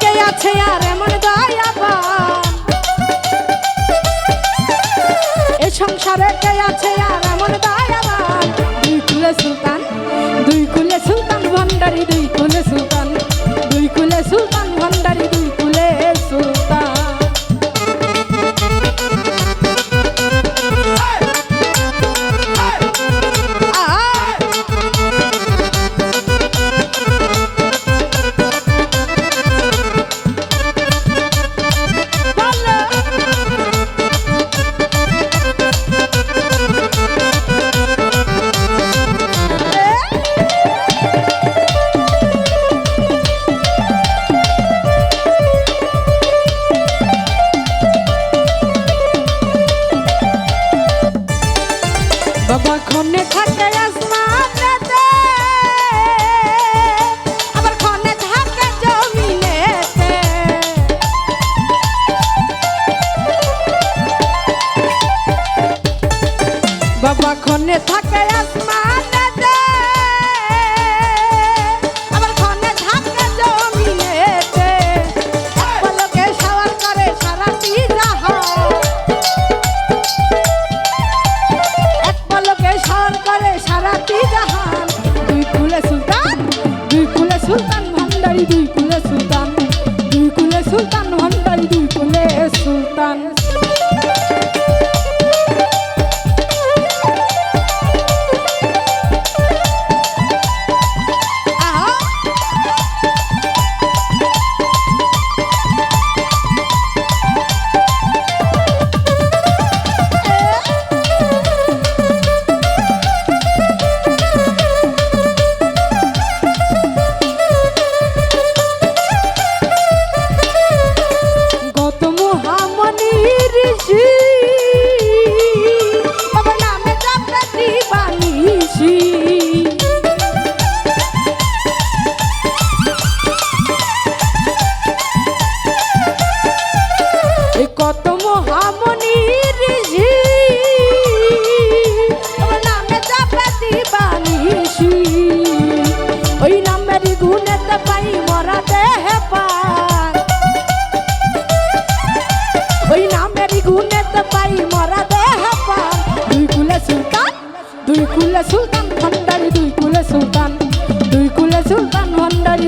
কে আছে আর এমন দয়াবান, এই সংসারে কে আছে আর এমন দয়াবান। দুই কুলে সুলতান, দুই কুলে সুলতান ভান্ডারি, দুই কুলে সুলতান, দুই কুলে সুলতান ভান্ডারি, দুই কুলে সুলতান। বাবা খনে থাকে আসমানেতে, আবার খনে থাকে জমিনেতে। বাবা খনে থাকে আসমানেতে, আবার খনে থাকে জমিনেতে। এক পলকে সওয়ার করে সারাটি জাহান, করে সারাটি জাহান। দুই কুলে সুলতান, দুই কুলে সুলতান ভান্ডারি, দুই কুলে সুলতান, দুই কুলে সুলতান ভান্ডারি, দুই কুলে সুলতান। কত মহামণি ঋষি নামে চাপাতি বানিসি, ওই নামের গুণেতে পাই মরা দেহে পার, ওই নামের গুণেতে পাই মরা দেহে পার। দুই কুলে সুলতান, দুই কুলে সুলতান ভান্ডারি, দুই কুলে সুলতান, দুই কুলে সুলতান ভান্ডারি,